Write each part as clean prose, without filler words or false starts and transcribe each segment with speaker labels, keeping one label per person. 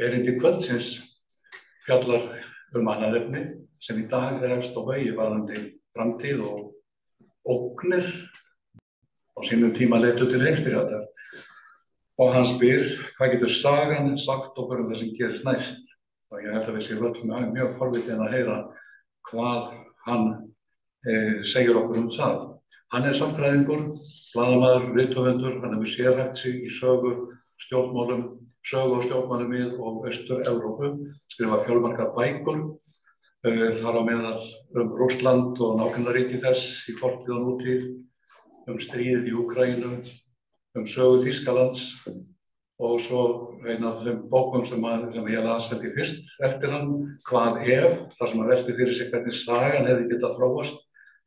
Speaker 1: Erindi kvöldsins fjallar annað efni sem í dag efst á vegi varðandi framtíð og ógnir á sínum tíma leiddu til heimsstyrjaldar. Og hann spyr, hvað getur sagan sagt okkur það sem gerist næst? Og ég held að við séum öll mjög forvitin að heyra hvað hann segir okkur það. Hann sagnfræðingur, blaðamaður, rithöfundur, hann hefur sérhæft sig í sögu og stjórnmálum og Austur-Evrópu, skrifað fjölmargar bækur, þar á meðal Rússland og nágrannaríki þess í fortíð og nútíð, stríðið í Úkraínu, sögu Þýskalands og svo ein af þeim bókum sem ég las held ég fyrst eftir hann, Hvað ef, þar sem hann velti fyrir sig hvernig sagan hefði getað þróast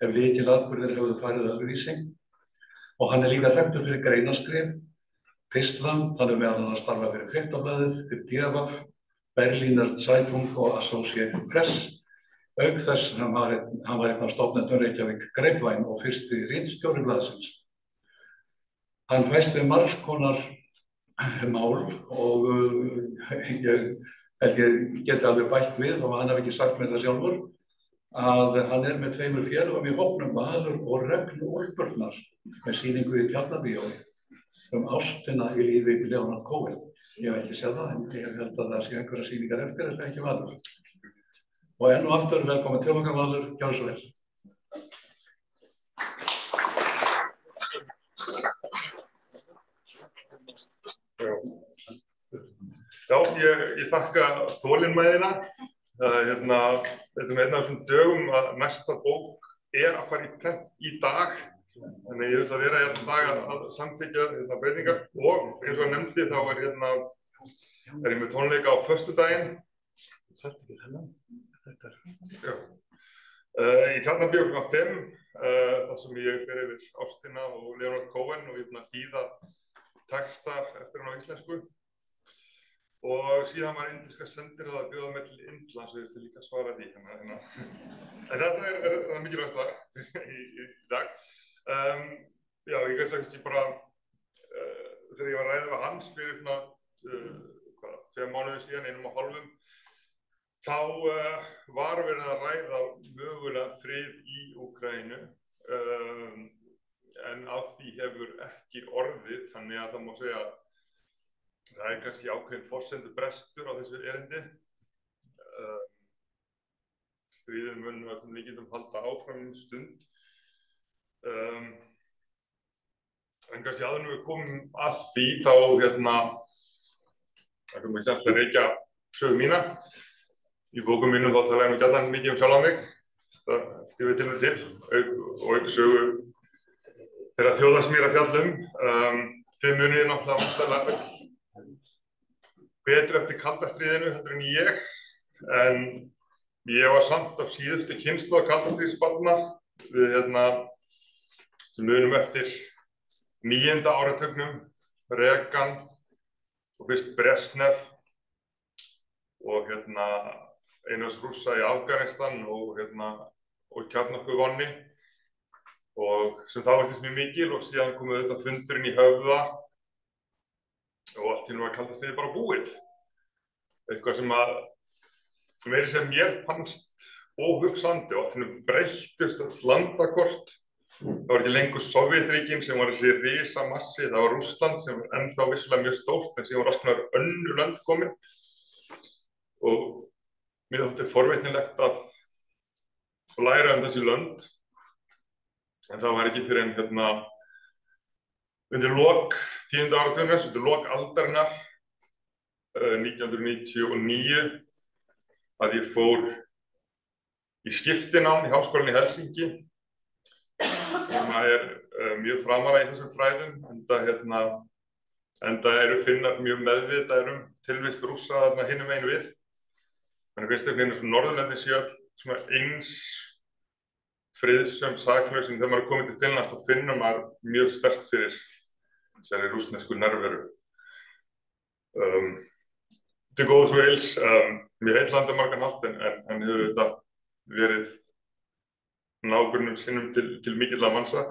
Speaker 1: ef lykilatburðir hefðu farið öðruvísi. Og hann líka þekktur fyrir greinaskrif, pistla, hann meðal annars starfað fyrir Fréttablaðið, fyrir DFF, Berliner Zeitung og Associated Press. Auk þess hann var einn af stofnendum Reykjavík Grapevine og fyrsti ritstjóri blaðsins. Hann fæst við margs konar mál og ég geti alveg bætt við, og hann hafi ekki sagt mér það sjálfur, að hann með 2 félögum í hópnum, Valur og Reglu Úlfurnar, með sýningu í Tjarnarbíói ástina í lífi Leonard Cohen. Ég hef ekki séð það, en ég held að það sé einhverja sýningar eftir, þetta ekki Valur. Og enn og aftur velkomin til okkar, Valur, gjörðu svo vel.
Speaker 2: Já, ég þakka þolinmæðina. Þetta einn af þessum dögum að næsta bók að fara í prent í dag. Þannig ég vil að vera hérna dag að samþykkja breytingar, og eins og nefndi þá ég með tónleika á föstudaginn. Í Tjarnarbíói kl. 5, þar sem ég fer yfir ástina og Leonard Cohen og ég er að þýða texta eftir hann á íslensku. Og síðan var indíska sendiráð að bjóða mig til Indlands og ég vildi líka svara því hérna. En þetta það mikilvægasta í dag. Já, ég veist ekki bara þegar ég var að ræða við hans fyrir svona 2 mánuði síðan, 1,5, þá var verið að ræða mögulega frið í Úkraínu, en af því hefur ekki orðið, þannig að það má segja að það kannski ákveðin forsendubrestur á þessu erindi. Stríðið mun öllum líkindum halda áfram stund. En kannski áður en við komum að því þá það komum við að rekja sögu mína. Í bókum mínum þá tala ég gjarnan mikið sjálfan mig, það skrifið til mig til, og sögu þeirra þjóða sem ég að fjalla Þið munið náttúrulega betri eftir kalda stríðinu heldur en ég, en ég var samt af síðustu kynslóð kalda stríðsbarna. Við munum eftir 9. áratugnum, Reagan og fyrst Brezhnev og einhvers Rússa í Afganistan og kjarnorkuvánni, og sem þá virtist mjög mikil, og síðan komu þetta fundurinn í Höfða og allt í einu var kalda stríðið bara búið. Eitthvað sem meira sem mér fannst óhugsandi, og allt í einu breyttust öll landakort. Það var ekki lengur Sovétríkin sem var þessi risamassi, það var Rússland sem var ennþá vissulega mjög stórt, en síðan var alls konar önnur lönd komin. Og mér þótti forvitnilegt að læra þessi lönd, en það var ekki fyrir undir lok 10. áratugarins, undir lok aldarinnar, 1999, að ég fór í skiptinám í Háskólann í Helsinki, sem mjög framara í þessum fræðum, enda eru Finnar mjög meðvitaðir tilvist Rússa hinum megin við. Þannig finnst eins og Norðurlöndin séu öll svona eins friðsöm, saklaus, en þegar maður komið til Finnlands þá finnur maður mjög sterkt fyrir þessari rússnesku nærveru. Til góðs og ills, mjög heillandi margan hátt, en hefur þetta verið nágrunum sinnum til mikilla mansa.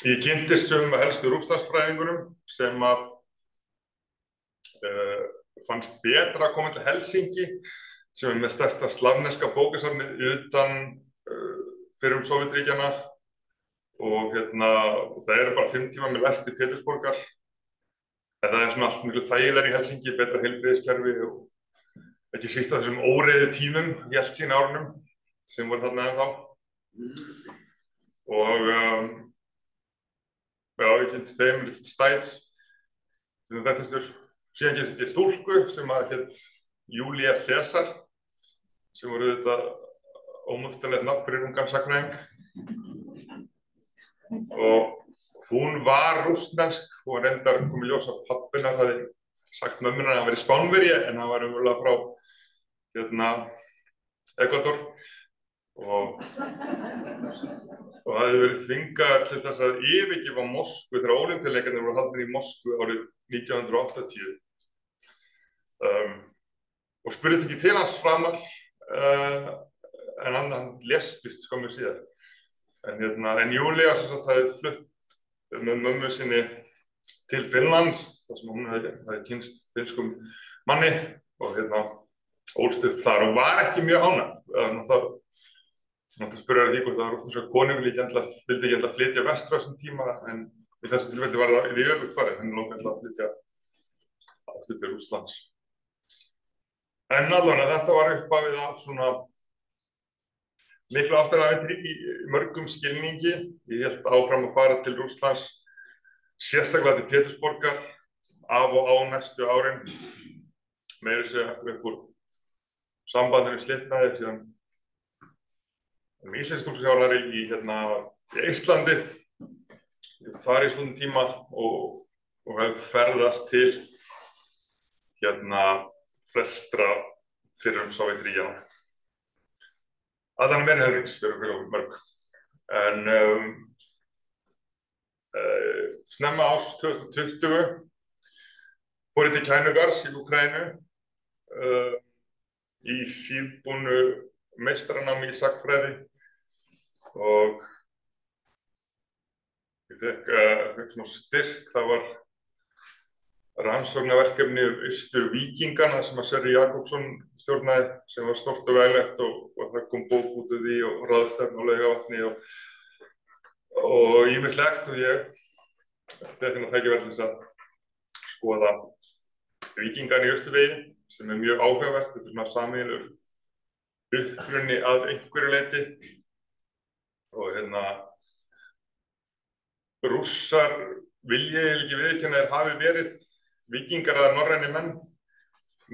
Speaker 2: Ég kynntist helstu Rússlandsfræðingunum sem fannst betra að koma til Helsinki sem með stærsta slavneska bókasafnið utan fyrrum Sovétríkjanna og það bara 5 tíma með lest til Pétursborgar. En það svona allt miklu þægilegra í Helsingi, betra heilbrigðiskerfi og ekki síst á þessum óreiðu tímum í Jeltsín árunum sem voru þarna ennþá. Og ég kynntist þeim, Richard Stites, sem þekktastur. Síðan kynntist ég stúlku sem hét Júlía César, sem voru auðvitað ómóðstæðlegt nafn fyrir ungan sagnfræðing. Og hún var rússnesk og reyndar kom í ljós að pabbi hennar hafði sagt mömmu hennar að hann væri Spánverji en hann var umverulega frá Ekvador og hafði verið þvingaður til þess að yfirgefa Moskvu þegar Ólympíuleikarnir voru haldnir í Moskvu árið 1980 og spurðist ekki til hans framar en hann lést víst skömmu síðar. En Júlía sem sagt hafði flutt með mömmu sinni til Finnlands þar sem hún hafði kynnst finnskum manni og ólst upp þar og var ekki mjög ánægð. Það spurði því hvort það rússneska konu vildi ekki endilega flytja vestur á þessum tíma en í þessu tilfelli var það í öfugt farið, henni langaði að flytja aftur til Rússlands. En allavega þetta var upphafið af svona miklu ástarjafnvægi í mörgum skilningi. Ég hélt áfram að fara til Rússlands, sérstaklega til Pétursborgar, af og á næstu árin. Meira segja eftir einhver sambandinu slitnaði síðan íslenskustúlkuþjálfari í Eistlandi. Ég þar í svona tíma og hef ferðast til flestra fyrrum Sovétríkjanna. Allan meira helmings fyrir mörg. En snemma árs 2020 fór ég til Kænugars í Úkraínu í síðbúnu meistaranámi í sagnfræði og ég fékk smá styrk. Það var rannsóknarverkefni Austur-Víkingana sem að Sverrir Jakobsson stjórnaði sem var stórt og veglegt og það kom bók út af því og ráðstefna á Laugarvatni og ýmislegt og ég fékk tækifæri til þess að skoða víkingana í Austurvegi sem mjög áhugavert. Þetta svona sameiginlegur uppruni að einhverju leyti og Rússar vilja ekki viðurkenna þeir hafi verið víkingar eða norrænir menn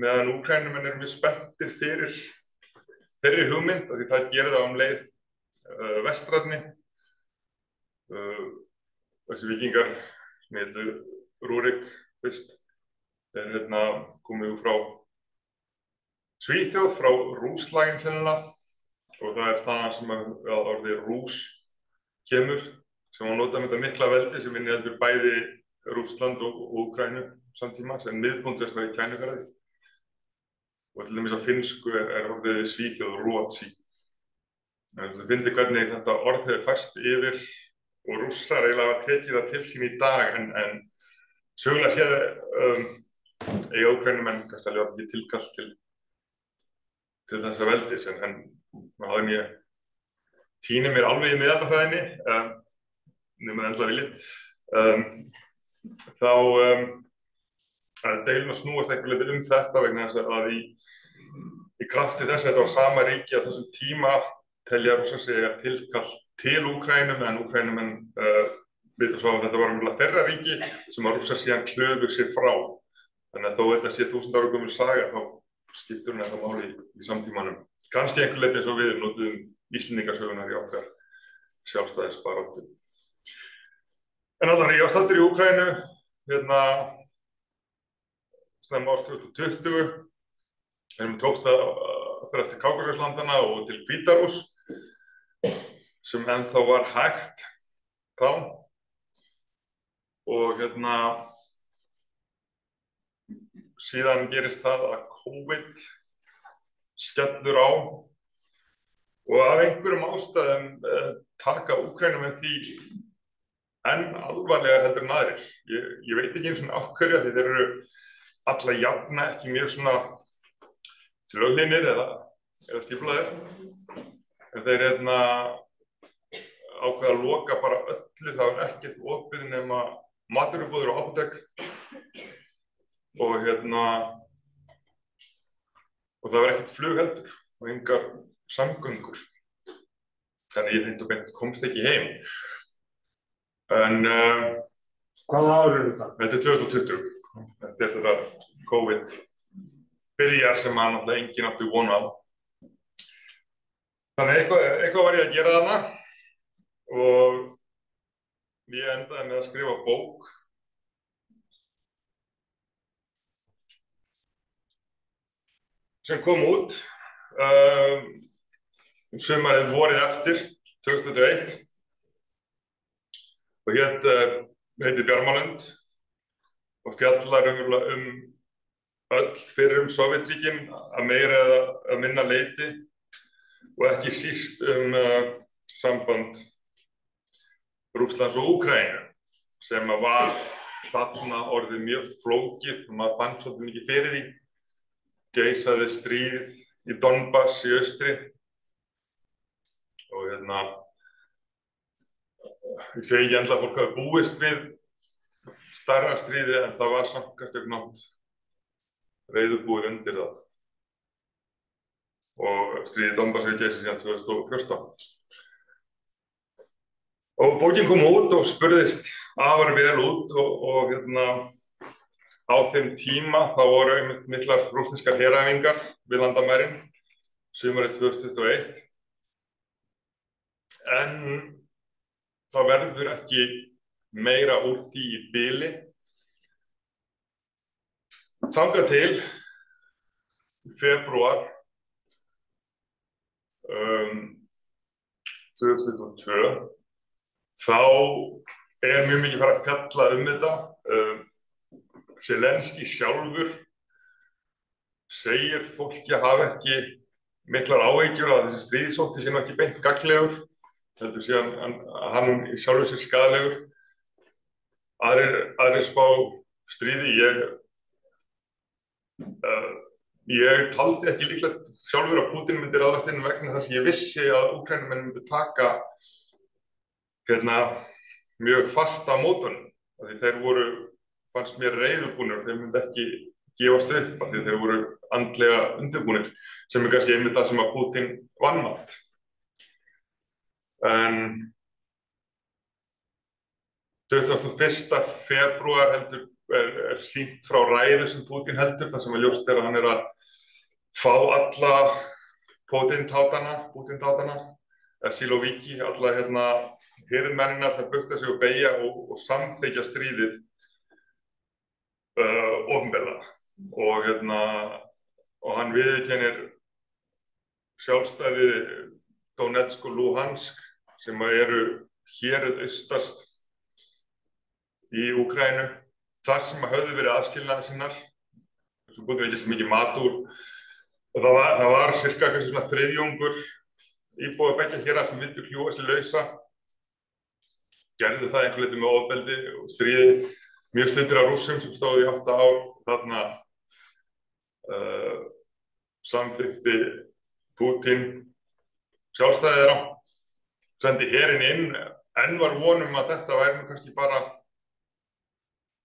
Speaker 2: meðan Úkraínumenn eru mjög spenntir fyrir þeirri hugmynd af því það gerir það leið vestrænni. Þessi víkingar sem hétu Rúrik fyrst, þeir komu frá Svíþjóð, frá Rússlaginn sennilega og það þaðan sem að orðið Rúss kemur sem var notað með þetta mikla veldi sem inniheldur bæði Rússland og Úkraínu samtíma sem miðpunktur var í Kænugarði. Og til dæmis á finnsku orðið Svíþjóð Ruotsi. Það fyndi hvernig þetta orð hefur færst yfir og Rússar eiginlega hafa tekið það til sín í dag en sögulega séð eiga Úkraínumenn kannski alveg ekki tilkall til þessa veldis en áður en ég týni mér alveg í miðaldafræðinni nema endilega viljið þá deiluna snúast eitthvað leyti þetta vegna þess að í krafti þess að þetta var sama ríki á þessum tíma telja Rússar sig tilkall til Úkraínu en Úkraínumenn vita svo að þetta var umlega þeirra ríki sem að Rússar síðan klöfu sig frá. Þannig að þó þetta sé 1000 ára gömul saga þá skiptur hún þetta máli í samtímanum. Kannski einhver leyti eins og við notuðum Íslendingasögunar í okkar sjálfstæðisbaráttu. En allan ég var staddur í Úkraínu snemma árs 2020. Tókst að fara eftir Kákasuslandana og til Hvíta-Rúss sem ennþá var hægt þá og síðan gerist það að COVID skellur á og af einhverjum ástæðum taka Úkraínumenn því enn alvarlegar heldur en aðrir. Ég veit ekki einu sinni af hverju því þeir eru alla jafna ekki mjög svona löghlýðnir eða skipulagðir. En þeir ákveða að loka bara öllu, það var ekkert opið nema matvörubúðir og apótek og og það var ekkert flug heldur og engar samgöngur. Þannig ég hreint og beint komst ekki heim. En
Speaker 3: Hvaða ár þetta?
Speaker 2: Þetta 2020. Þetta þetta COVID byrjar sem náttúrulega enginn átti von á. Þannig eitthvað var ég að gera þarna og ég endaði með að skrifa bók sem kom út sumarið vorið eftir 2021 og heitir Bjarmalund og fjallar öll fyrrum Sovétríkin að meira eða að minna leyti og ekki síst samband Rússlands og Úkraínu sem var þarna orðið mjög flókið og maður fann svolítið mikið fyrir því. Geisaði stríð í Donbass í austri og ég segi ekki endilega að fólk hafi búist við stærra stríði en það var samt kannski nátt reiðubúið undir það og stríðið í Donbass hefur geisað síðan 2014. Og bókin kom út og spurðist afar vel út og á þeim tíma þá voru miklar rússneskar heræfingar við landamærin sumarið 2021 en það verður ekki meira úr því í bili þangað til í febrúar 2022 þá mjög mikið farið að fjalla þetta. Zelenský sjálfur segir fólki að hafa ekki miklar áhyggjur að þessi stríðsótti sé ekki beint gagnlegur, heldur sé hann sjálfur sér skaðlegur. Aðrir spá stríði. Ég taldi ekki líklegt sjálfur að Pútín myndi ráðast inn vegna þess að ég vissi að Úkraínumenn myndi taka mjög fasta mótunum, því þeir fannst mér reiðubúnir, þeir myndi ekki gefast upp af því þeir voru andlega undirbúnir, sem kannski einmitt það sem að Pútín vanmat. En 21. febrúar er sýnt frá ræðu sem Pútín heldur, þar sem ljóst að hann að fá alla Pútín-tátana, Siloviki, alla hirðmennina sem bukta sig og beygja og samþykkja stríðið opinberlega og hann viðurkennir sjálfstæði Donetsk og Luhansk sem eru hérað austast í Úkraínu þar sem höfðu verið aðskilnaðarsinnar sem búið ekki svo mikið mat úr og það var cirka svona þriðjungur íbúa beggja héra sem vildu kljúfa sig lausa gerðu það einhver leyti með ofbeldi og stríði mjög stundir af Rússum sem stóðu í 8 ár þarna samþykkti Pútín sjálfstæði þeirra sendi herinn inn en var vonum að þetta væri kannski bara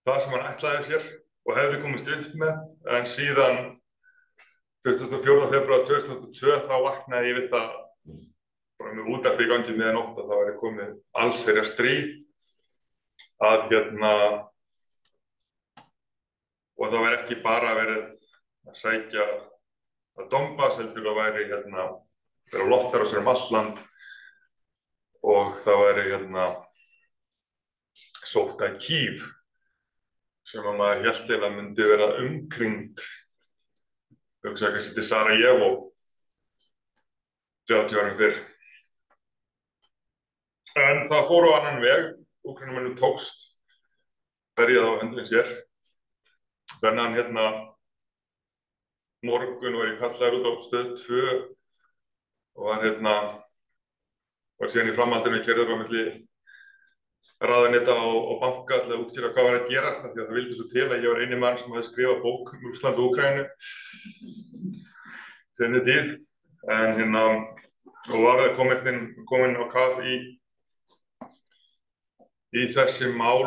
Speaker 2: það sem hann ætlaði sér og hefði komist upp með en síðan 24. febrúar 2022 þá vaknaði ég við það bara með útvarpi í gangi miðja nótt að það væri komið allsherjar stríð að og það væri ekki bara verið að sækja að Donbass heldur að væri vera loftárásir allt land og það væri sótt að Kýv sem að maður hélt að myndi vera umkringd hugsa kannski til Sarajevo 30 árum fyrr. En það fór á annan veg, Úkraínumönnum tókst berjað á höndin sér. Þannig morgun var ég kallaður út á stöð 2 og var síðan í framhaldinu keyrður á milli ráðuneyta og banka til að útskýra hvað var að gerast, af því að það vildi svo til að ég var eini maður sem hafði skrifað bók Rússland og Úkraínu sinni tíð, en og var það komin á kaf í þessi mál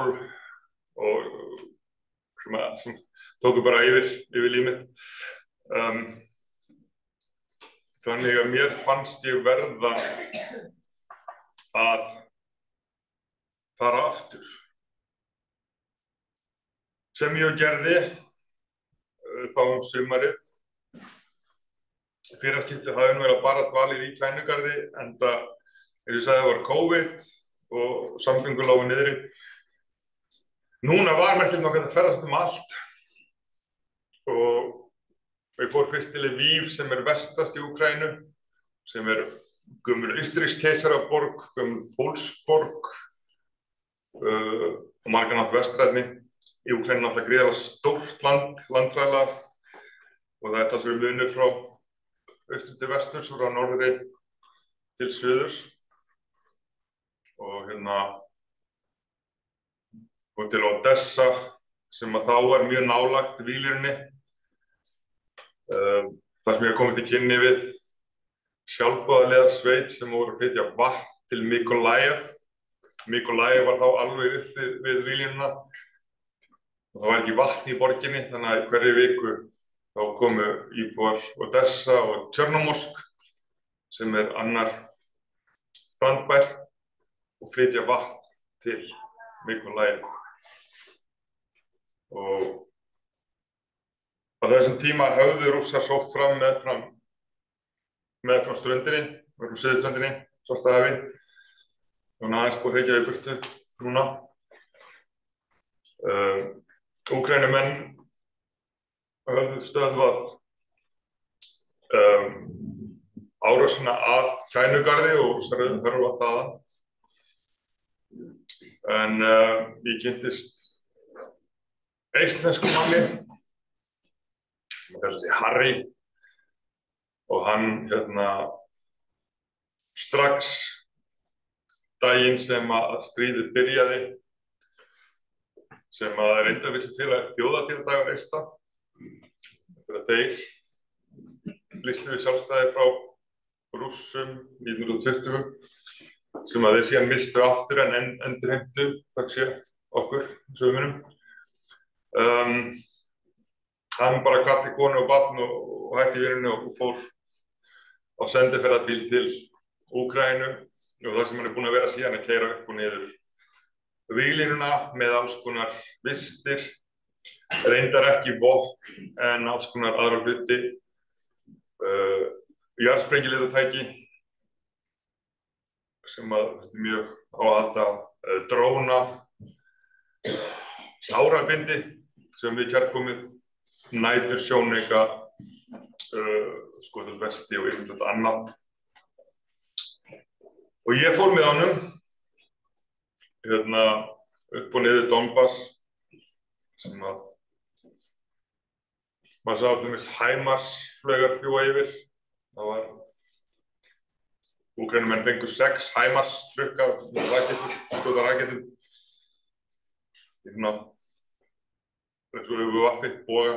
Speaker 2: og sem tóku bara yfir líf mitt. Þannig að mér fannst ég verða að fara aftur. Sem ég gerði þá sumarið. Fyrra skiptið hafði verið bara dvalir í Klænugarði, enda eins og ég sagði var COVID og samgöngur lágu niðri. Núna var merkilegt nokkuð að ferðast allt og ég fór fyrst til Lviv sem vestast í Úkraínu, sem gömul Austurríks-keisaraborg, gömul Pólsborg og margan átt vestrænni. Í Úkraínu náttúrulega gríðarlega stórt landfræðilega og það það sem munur frá austri til vesturs og frá norðri til suðurs og og til Odessa sem þá var mjög nálægt Víglínunni. Þar sem ég komist í kynni við sjálfboðaliða sveit sem voru að flytja vatn til Mykolaiv. Mykolaiv var þá alveg upp við Víglínuna og það var ekki vatn í borginni, þannig að hverri viku þá komu íbúar Odessa og Tjörnomorsk sem annar strandbær og flytja vatn til Mykolaiv. Og á þessum tíma höfðu Rússar sótt fram meðfram ströndinni, meðfram suðurströndinni, Svartahafi. Þannig aðeins búið hreykja í burtu núna. Úkraínumenn höfðu stöðvað árásina að Klænugarði og Rússar hörfa þaðan. En ég kynntist eistlensku manni, þessi Harry, og hann strax daginn sem að stríðið byrjaði, sem að reyndar vissi til að þjóðhátíðardagur eista, eftir að þeir lýstu við sjálfstæði frá Rússum 1920, sem að þeir síðan mistu aftur en endurheimtu, þakk sé okkur, sögumunum. Hann bara kvaddi konu og barn og hætti vinnunni og fór á sendiferðabíl til Úkraínu og það sem hann búinn að vera síðan að keyra upp og niður Víglínuna með alls konar vistir, reyndar ekki vopn en alls konar aðra hluti, jarðsprengjulítatæki sem að mjög á að halda, dróna, sárabindi sem við kærkomið, nætursjónauka, skoðulvesti og ýmislegt annað. Og ég fór með honum upp og niður Donbass sem að maður sá til dæmis HIMARS-flaugar fljúga yfir. Það var Úkraínumenn fengu 6 HIMARS-trukka raketum. Svo vappi, boga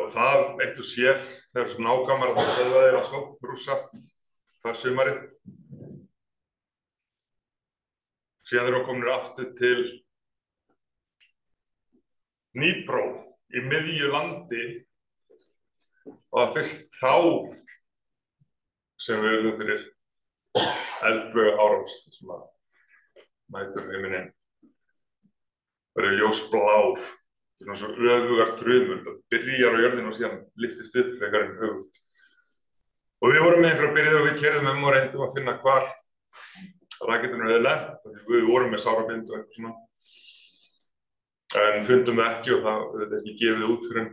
Speaker 2: og það eitt og sér þegar svo nákvæmar að það stöðvaði þeirra sókn Rússa það sumarið. Síðan þeir eru komnir aftur til Dnipro í miðju landi og það fyrst þá sem við urðum fyrir eldflauga árás sem að næturhiminninn verður ljósblár, svona svo öfugar þrumur, það byrjar á jörðinu og síðan lyftist upp frekar en öfugt. Og við vorum með einhverja byrjuð og við keyrðum og reyndum að finna hvar raketunum hefði lent, við vorum með sárabind og eitthvað svona. En fundum það ekki og það er ekki gefið út fyrir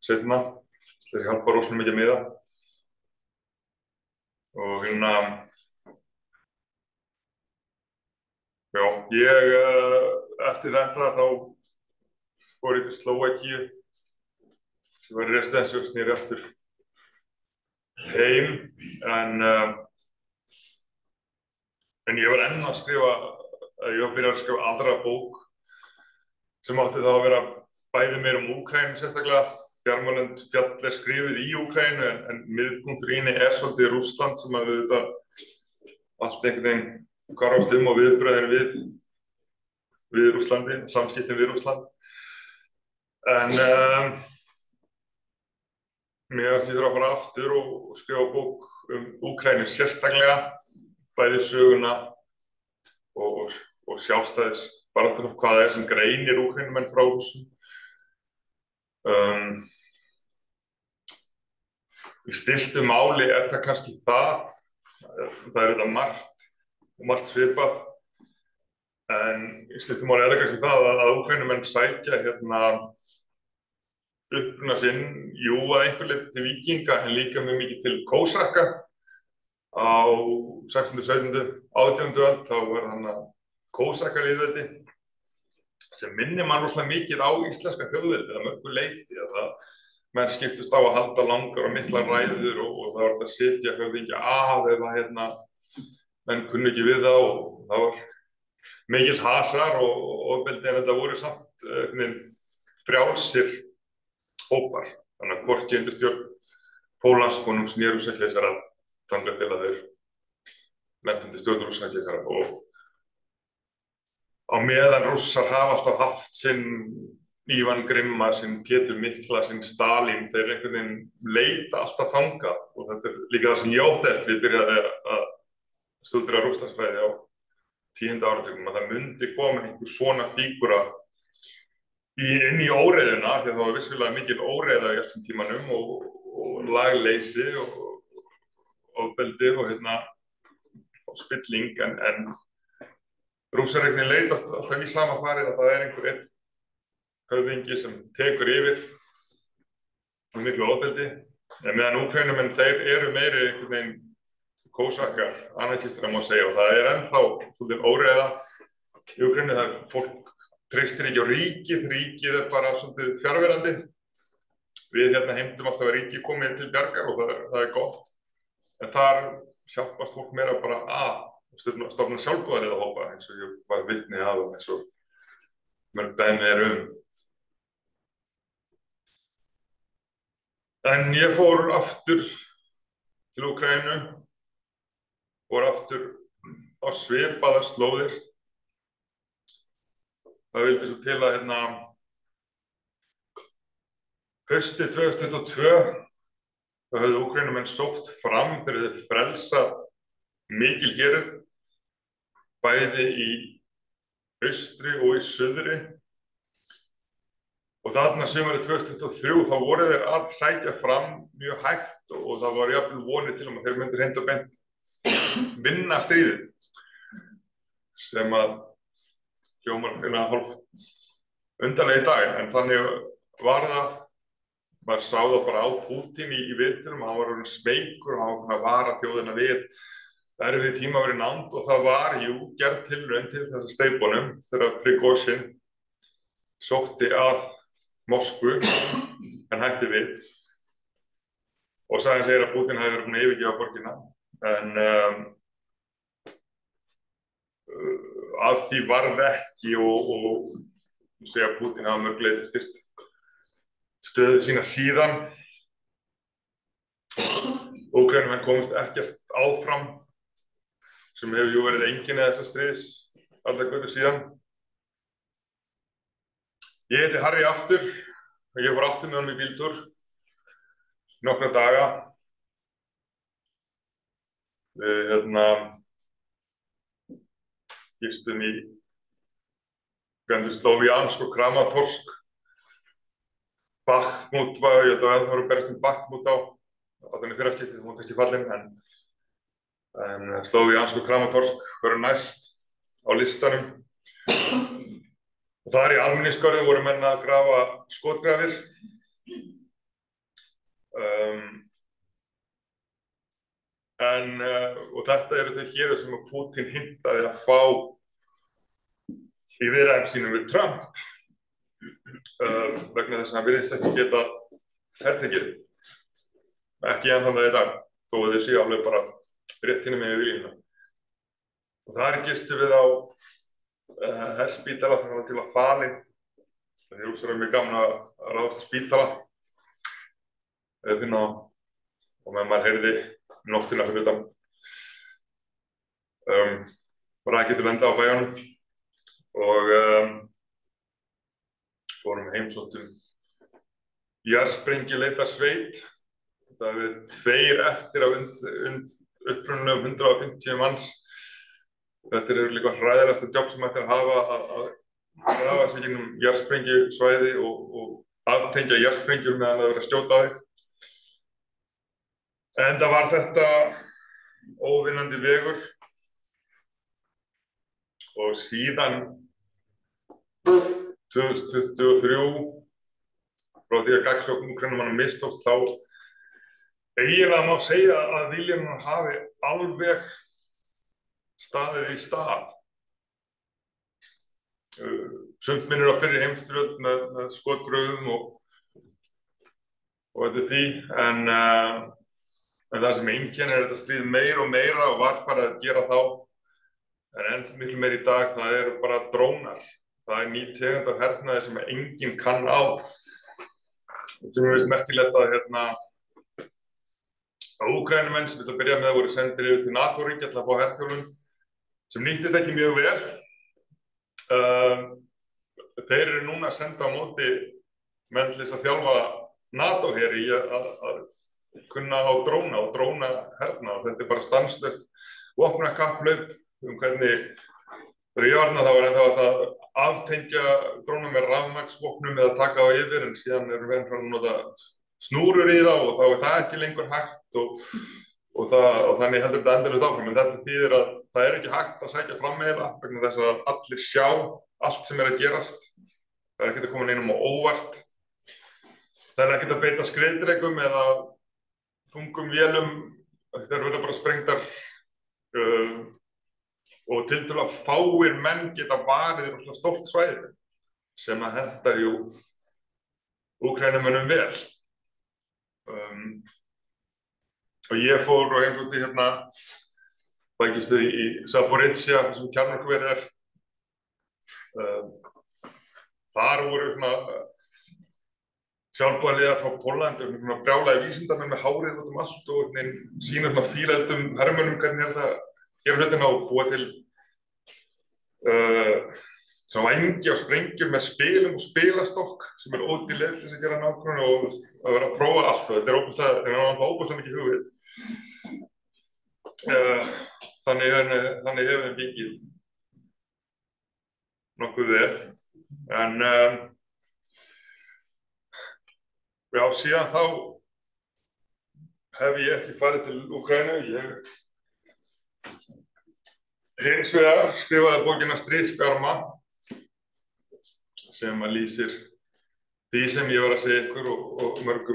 Speaker 2: seinna, þessi hjálpar rosalega mikið með það. Og já, eftir þetta þá fór ég til Slóvakíu sem var í residensi og sneri aftur heim en ég var enn að skrifa ég var byrjað að skrifa aðra bók sem átti þá að vera bæði meira Úkraínu sérstaklega. Bjarmalund fjall skrifuð í Úkraínu en miðpunktur í henni svolítið Rússland sem að þetta allt einhvern veginn hvarfast og viðbrögðin við Rússlandi, samskiptin við Rússland. En mér þurfa að fara aftur og skrifa bók Úkraínu sérstaklega, bæði söguna og sjálfstæðisbaráttuna, hvað það sem greinir Úkraínumenn frá Rússum. Í stystu máli það kannski það þetta margt svipað, en í stystu máli það kannski það að Úkraínumenn sækja uppruna sinn, að einhver leyti til víkinga en líka mjög mikið til kósakka. Á 16., 17., 18. öld þá var þannig kósakkalýðveldi sem minnir mann rosalega mikið á íslenska þjóðveldi að mörgu leyti, að menn skiptust á að halda langar og miklar ræður og það var að sitja höfðingja af ef menn kunni ekki við það, og það var mikill hasar og ofbeldi, en þetta voru samt frjálsir hópar, þannig að hvorki undir stjórn Póllandskonungs né Rússakeisara þangað til að þeir lentu undir stjórn Rússakeisara. Og á meðan Rússar hafa alltaf haft sinn Ívan Grimma, sinn Pétur Mikla, sinn Stalín, þeir einhvern veginn leita alltaf þangað, og þetta líka það sem ég ótti eftir við byrjaði að stúdera Rússlandsfræði á 10. áratugnum, að það myndi koma einhver svona fígúra inn í óreiðuna, því að það var vissulega mikil óreiða í þessum tímanum og lagleysi og ofbeldi og spilling, en Rússar leita alltaf í sama farið að það einhver einn höfðingi sem tekur yfir og miklu ofbeldi, en meðan Úkraínumenn þeir eru meiri einhvern veginn kósakkar, anarkistar má segja, og það ennþá svolítið óreiða í Úkraínu. Það fólk treystir ekki á ríkið bara svolítið fjarverandi. Við heimtum alltaf að ríkið komið til bjargar og það gott, en þar hjálpast fólk meira bara að stofna sjálfboðaliðahópa, eins og ég var vitni að og eins og mörg dæmi En ég fór aftur til Úkraínu, fór aftur á svipaðar slóðir. Það vildi svo til að haustið 2022 þá höfðu Úkraínumenn sótt fram þegar þeir frelsað mikil héröð, bæði í austri og í suðri. Og þarna sumarið 2023 þá voru þeir að sækja fram mjög hægt og það var jafnvel vonir til að þeir myndu hreint og beint vinna stríðið, sem að hljómar hálf undarlega í dag, en þannig var það. Maður sá það bara á Pútín í viðtölum, hann var orðinn smeykur og hann var að vara þjóðina við erfið tíma verið nánd, og það var gerð tilraun til þess að steypunum þegar Prigozhin sótti að Moskvu en hætti við, og sagan segir að Pútín hafi verið búinn að yfirgefa borgina, en af því varð ekki, og segja að Pútín hafa mörg leyti styrkt stöðu sína síðan. Úkraínumenn komist ekkert áfram, sem hefur verið einkenni þessa stríðs allar götur síðan. Ég heiti Harry aftur og ég fór aftur með honum í bíltúr nokkra daga. Við gistum í Sloviansk og Kramatorsk. Bakhmut var, ég held að það voru berast Bakhmut á þannig fyrra skiptið, það var kannski fallin, en Sloviansk og Kramatorsk voru næst á listanum. Og þar í almenningsgarði voru menn að grafa skotgrafir. Og þetta eru þau héruð sem Pútín hintaði að fá í viðræðum sínum við Trump, vegna þess að hann virðist ekki geta hertekið, ekki enn þann dag í dag, þó að þeir séu alveg bara rétt hinum með viljuna. Og þar gistum við á herspítala sem var til að falin. Þegar Rússar mjög gaman að ráðast á spítala eða finna á og meðan maður heyrði nóttina fyrir utan rakið til enda á bæjunum og fórum heimsóttum jarðsprengjuleit. Það eru 2 eftir af upprunalegum 150 manns. Þetta er líka hræðilegasta jobb sem hægt er að hafa að grafa sig gegnum jarðsprengjusvæði og aftengja jarðsprengjur meðan það verið að skjóta á þig. Enda var þetta óvinnandi vegur og síðan 2023 frá því að gagnsókn Úkraínumanna mistókst þá eiginlega má segja að Vilhjálmur hafi alveg staðið í stað. Sumt minnir á fyrri heimsstyrjöld með skotgröfum og þetta því, en það sem einkennir þetta stríð meira og meira og var bara að gera þá, en enn miklu meira í dag, það eru bara drónar. Það er ný tegund af hernaði sem enginn kann á. Sem er vist merkilegt að Úkraínumenn sem þetta byrja með voru sendir yfir til NATO-ríkja til að fá herþjálfun sem nýttist ekki mjög vel. Þeir eru núna að senda á móti menn til þess að þjálfa NATO-her í að kunna á dróna og drónahernað. Þetta er bara stanslaust vopnakapplaup hvernig ég var þá var ennþá að aftengja dróna með rafmagnsvopnum eða taka á yfir, en síðan erum við að nota snúrur í þá og þá er það ekki lengur hægt og þannig heldur þetta endalaust áfram. En þetta þýðir að það er ekki hægt að sækja fram meira vegna þess að allir sjá allt sem er að gerast. Það er ekkert að koma neinum á óvart. Það er ekkert að beita skriðdrekum eða þungum vélum. Þeir verða bara sprengdar og tiltölulega fáir menn geta varið rosalega stórt svæði sem að hentar Úkraínumönnum vel. Og ég fór og heimsótti bækistöð í Zaporizhzhia sem kjarnorkuverið er. Þar voru sjálfboðaliðar frá Póllandi og brjálaði vísindamenn með hárið út allt og sýna fírældum hermönnum hvernig er það gera hlutina og búa til vængi á sprengjum með spilum og spilastokk sem er ódýrlega til þess að gera nákvæmlega og að vera að prófa allt og þetta er óbúslega mikið hugvit. Þannig hefur þeim gengið nokkuð vel. En já, síðan þá hef ég ekki farið til Úkraínu. Ég hins vegar skrifaði bókina Stríðsbjarma sem að lýsir því sem ég var að segja ykkur og mörgu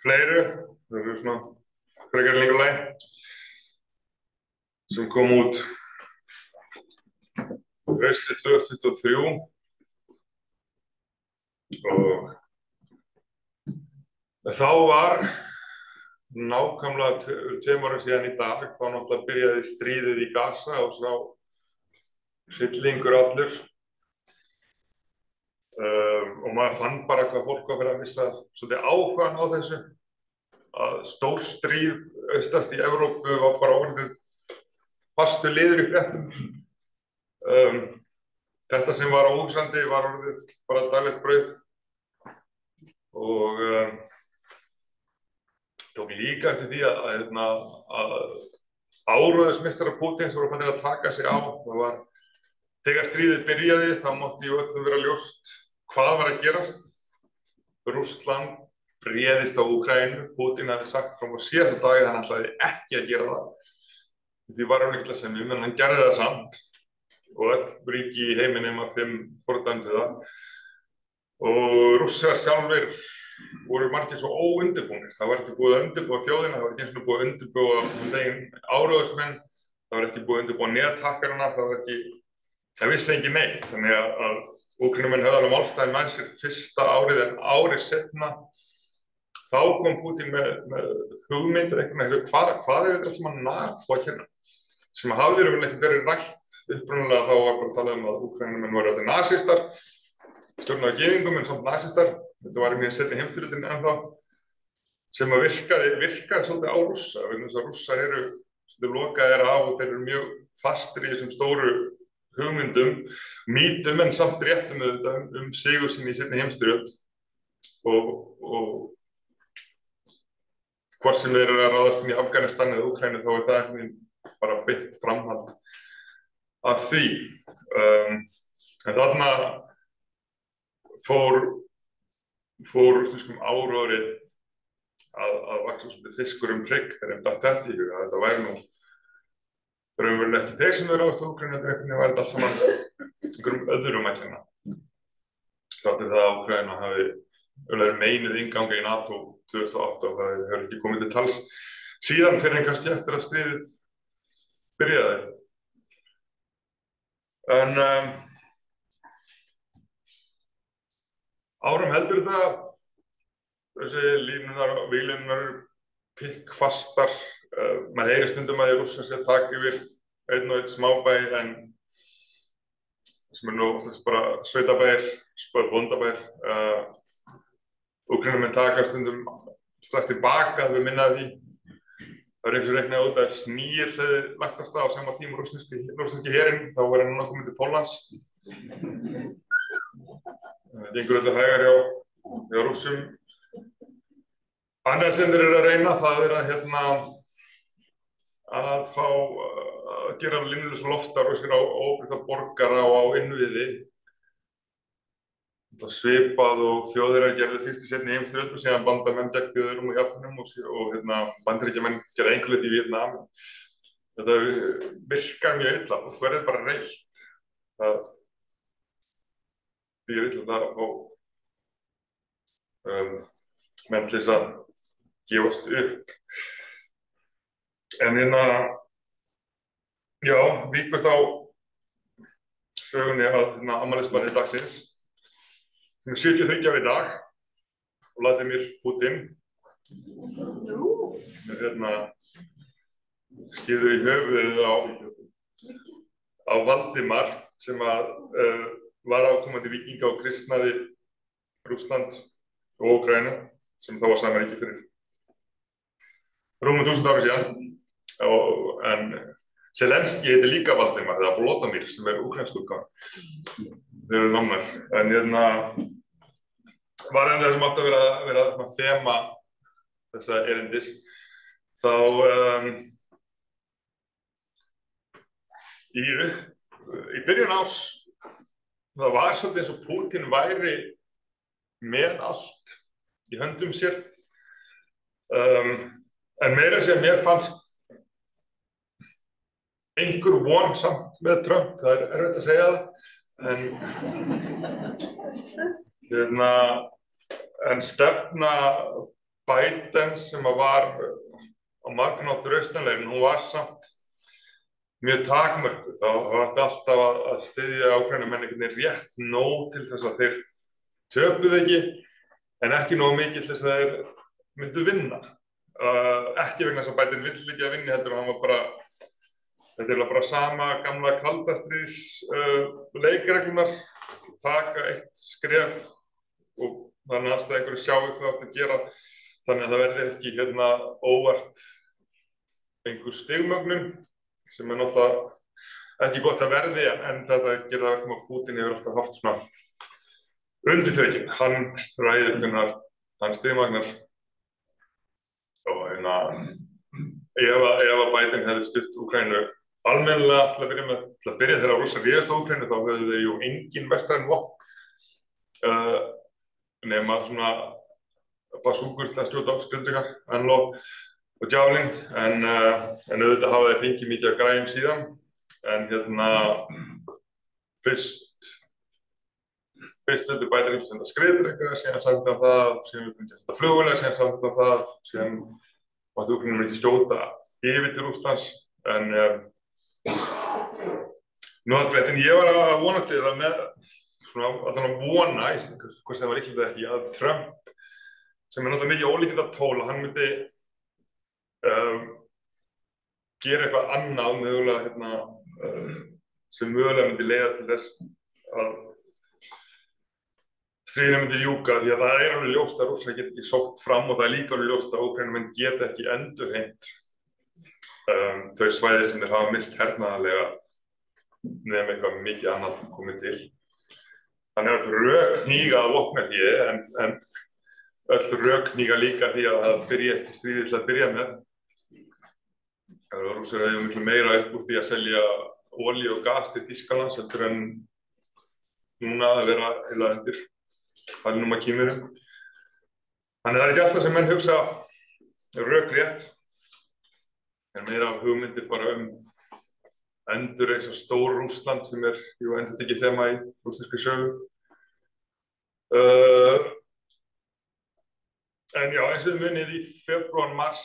Speaker 2: fleiru. Það eru frekar lengur sem kom út haustið 2023 og þá var nákvæmlega 2 árum síðan í dag þá náttúrulega byrjaði stríðið í Gaza og sá hryllingur allur og maður fann bara hvað fólk var fyrir að missa svolítið áhugann á þessu að stór stríð austast í Evrópu var bara orðið fastu liður í fréttum. Þetta sem var óhugsandi var orðið bara daglegt brauð og tók líka eftir því að áróðursmeistarar Pútíns voru að taka sig á. Það var þegar stríðið byrjaði þá mátti öllum vera ljóst hvað var að gerast. Rússland réðist á Úkraínu. Pútín hafði sagt frá síðasta dagi að hann ætlaði ekki að gera það. Því var hann ekki að semja, en hann gerði það samt og öll ríki í heiminum að 5 fordæmdu það. Og Rússar sjálfir voru margir svo óundirbúnir. Það var ekki búið að undirbúa þjóðina, það var ekki eins og búið að undirbúa áróðursmenn, það var ekki búið að undirbúa nethakkarana, það vissi ekki neitt. Þannig að Úkraínumenn höfðu alveg málstæði með sér fyrsta árið en árið seinna. Þá kom Pútín með hugmyndir hvað er þetta sem hann nafn á að kenna? Sem hafði ekkert verið rætt upprunalega þá var bara talað að Úkraínumenn voru allir nasistar, stjórnaði gyðingum en samt nasistar. Þetta var mjög seinni heimsstyrjöldin ennþá, sem að virkaði svolítið á Rússa, vegna þess að Rússar eru svolítið lokaðir af og þeir eru mjög fastir í þessum stóru hugmyndum, mýtum en samt réttum sigur sín í seinni heimsstyrjöld. Og hvort sem þeir eru að ráðast inn í Afganistan eða Úkraínu þá það einhvern bara beint framhald af því. En þarna fór árið að vaxa svolítið fiskur hrygg þegar þeim datt þetta í hug að þetta væri nú raunverulega ekki þeir sem eru ráðast á Úkraínu, þetta væri allt saman einhverjum öðrum að kenna. Þáttur það að Úkraína hafi meinuð innganga í NATO 2008 og það hefur ekki komið til tals síðan fyrir en kannski eftir að stríðið byrjaði. En árum heldur þetta, þessi línunar og víglínunar eru pikkfastar. Maður heyrir stundum að Rússar sé að taka yfir einn og einn smábæ en sem nú oftast bara sveitabæir, bara bóndabæir. Úkraínumenn taka stundum strax tilbaka að við minna því. Það einhvers reiknaði út að Snýr hefði lagt af stað á sama tíma rússneski herinn, þá var hann núna kominn til Póllands. Það gengur þetta hægar hjá Rússum. Annað sem þeir eru að reyna, það að fá að gera línulaus loftárásir á óbreytta borgara og á innviði. Það svipað og Þjóðverjar gerðu fyrst í seinni heimsstyrjöld og síðan bandamenn gegn Þjóðverjum og Japanum og Bandaríkjamenn gerðu einhver hluti í Víetnam. Þetta virkar mjög illa og þú verður bara reitt. Það býr illa það og menn til þess að gefast upp. En já, víkur þá sögunni að afmælisbarni dagsins. Hún er 73 ára í dag og Vladimir Putin skýrður í höfuðið á Valdimar sem var afkomandi víkinga og kristnaði Rússland og Úkraínu sem þá var sama ríki fyrir rúmum 1000 ára síðan. En Zelenski heitir líka Valdimar eða Volodymyr sem úkraínsku útgáfan. Þeir eru námar. En var það sem átti að vera þema þessa erindis. Þá í byrjun árs það var svolítið eins og Putin væri með allt í höndum sér. En meira sem mér fannst einhver von samt með Trump, það erfitt að segja það. En stefna Biden sem var á margan hátt rausnarlegin, hún var samt mjög takmörkuð. Það var alltaf að styðja Úkraínumenn einhvern veginn rétt nóg til þess að þeir töpuðu ekki, en ekki nóg mikið til þess að þeir myndu vinna. Ekki vegna þess að Biden vill ekki að vinna, heldur hann var bara þetta er bara sama gamla kaldastríðs leikreglunar, taka eitt skref og þannig að aðstæðingur sjá hvað það að gera, þannig að það verði ekki óvart einhver stigmögnun sem náttúrulega ekki gott að verði, en þetta gerir það verkum að Putin hefur alltaf haft svona undirtökin, hann ræður hvernig hann stigmagnar og ef að Biden hefði stutt Úkraínu almennilega til að byrja þegar Rússar réðust á Úkraínu þá höfðu þeir jú engin vestræn vopn nema svona basúkur til að skjóta á skriðdreka, Enlov og Javelin, en auðvitað hafa þeir fengið mikið af græjum síðan, en fyrst þetta Biden ekki senda skriðdreka, síðan samti hann það, síðan við fengið að senda flugvélar, síðan samti hann það, síðan mátti Úkraínu ekki skjóta yfir til Rússlands, en nú en ég var að vonast til það með svona að vona, hvort það var líklegt ekki, að Trump, sem náttúrulega mikið ólíkindatól, hann myndi gera eitthvað annað mögulega sem mögulega myndi leiða til þess að stríðinu myndi ljúka, því að það alveg ljóst að Rússar geta ekki sótt fram og það líka alveg ljóst að Úkraínumenn geta ekki endurheimt þau svæði sem þeir hafa misst hernaðarlega nema eitthvað mikið annað komið til. Þannig að rök hníga að vopnahléi en öll rök hníga líka því að það byrji ekki stríðið til að byrja með. Rússar hefðu miklu meira upp úr því að selja olíu og gas til Þýskalands heldur en núna að vera heila undir hælnum að Kínverjum. Þannig það ekki alltaf sem menn hugsa rökrétt, en meira af hugmyndir bara endurreisa stór Rússland sem endurtekið þema í rússneskri sögu. En já, eins og þið munið í febrúar mars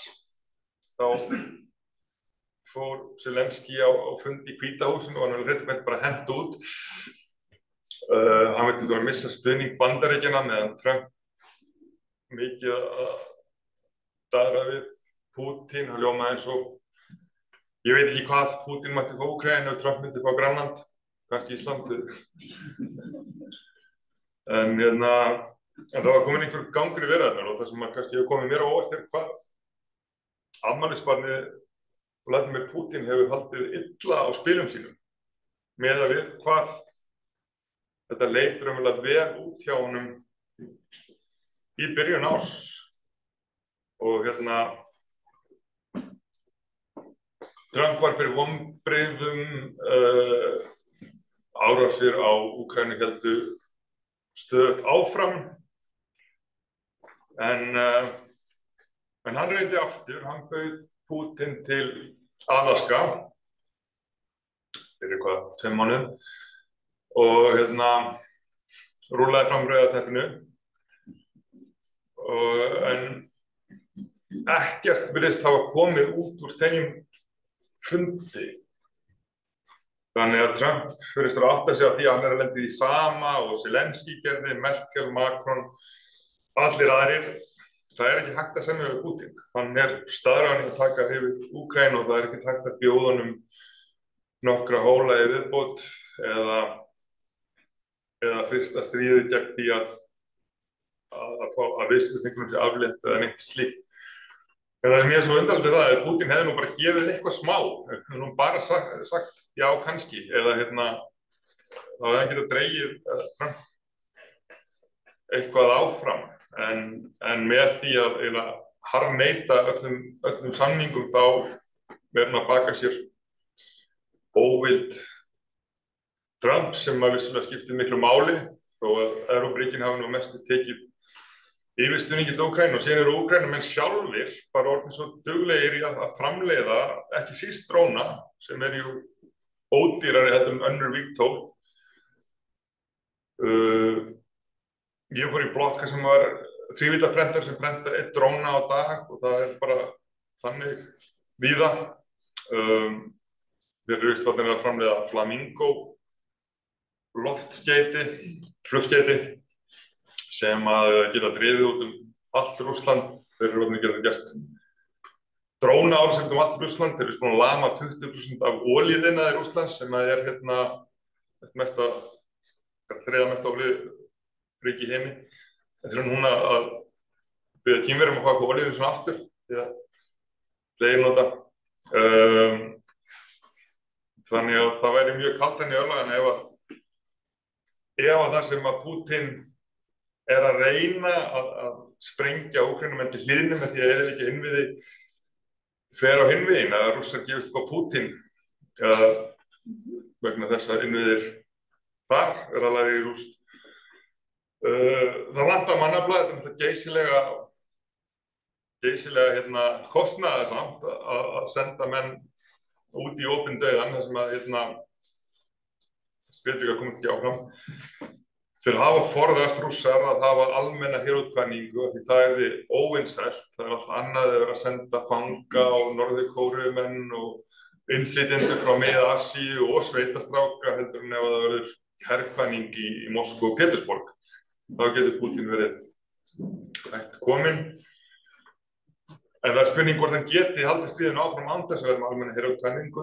Speaker 2: þá fór Zelenský á fund í Hvíta húsinu og hann var hreint bara hent út. Hann veitir að missa stuðning Bandaríkjanna meðan Trump mikið að daðra við Pútín. Hann ljómaði eins og ég veit ekki hvað Pútín mætti fá Úkraínu og Trump myndi fá Grænland, kannski Ísland. En það var komin einhver gangur í verðarnar og það sem kannski hefur komið mér á óvart hvað afmælisbarnið Vladimir Pútín hefur haldið illa á spilum sínum miðað við hvað þetta leit raunverulega vel út hjá honum í byrjun árs og Trump var fyrir vonbrigðum, árásir á Úkraínu héldu stöðugt áfram en hann reyndi aftur, hann bauð Pútín til Alaska fyrir 2 mánuðum og rúllaði fram rauða en ekkert virðist hafa komið út úr þeim fundi. Þannig að Trump virðist að átta sig á því að hann að lenda í því sama og Zelenský gerði, Merkel, Macron, allir aðrir. Það ekki hægt að semja við Pútín. Hann staðráðinn að taka yfir Úkraínu og það ekki hægt að bjóða honum nokkra hóla í viðbót eða fyrsta stríðið gegn því að viðskiptaþvingunum sé aflétt eða neitt slíkt. En það sem ég svo undarlegt við það er að Pútín hefði nú bara gefið eitthvað smá, hefði nú bara sagt já kannski, eða þá hefði hann getað dregið Trump eitthvað áfram, en með því að harðneita öllum samningum þá verður hann að baka sér óvild Trump sem að vissulega skiptir miklu máli þó að Evrópuríkin hafa nú mest tekið yfirstuðningi til Úkraínu og síðan Úkraínumenn sjálfir bara orðnir svo duglegir í að framleiða ekki síst dróna sem jú ódýrari heldur en önnur vígtól. Ég fór í blokka sem var 3-víddarprentar sem prenta 1 dróna á dag og það bara þannig víða. Þeir eru vistfallnir að framleiða Flamingo loftskeyti, flugskeyti sem að geta drifið út allt Rússland. Þeir eru orðnir geta gert dróna árásir allt Rússland. Þeir eru búin að lama 20% af olíuiðnaði Rússlands sem að þriðja mesta olíuríki í heimi. Þeir eru núna að biðja Kínverjum að fá olíu svona aftur því að þeir nota. Þannig að það væri mjög kalt enn í örlagan ef að það sem að Pútín að reyna að sprengja Úkraínumenn til hliðinu með því að eyðileggja innviði fer á hinn veginn að Rússar gefist upp á Pútín vegna þess að innviðir þar alveg í rúst. Það vantar mannafla, þetta geysilega kostnaðarsamt að senda menn út í opinn dauðan þar sem að spillingar komast ekki áfram. Þeir hafa forðast Rússar að hafa almenna herútkvæningu því það óvinsælt. Það allt annað að vera að senda fanga og Norður-Kóreumenn og innflytjendur frá Mið-Asíu og sveitastráka heldur en ef það verður herkvæning í Moskvu og Pétursborg. Þá getur Pútín verið hægt kominn. En það spurning hvort hann geti haldið stríðinu áfram án þess að vera með almenna herútkvæningu.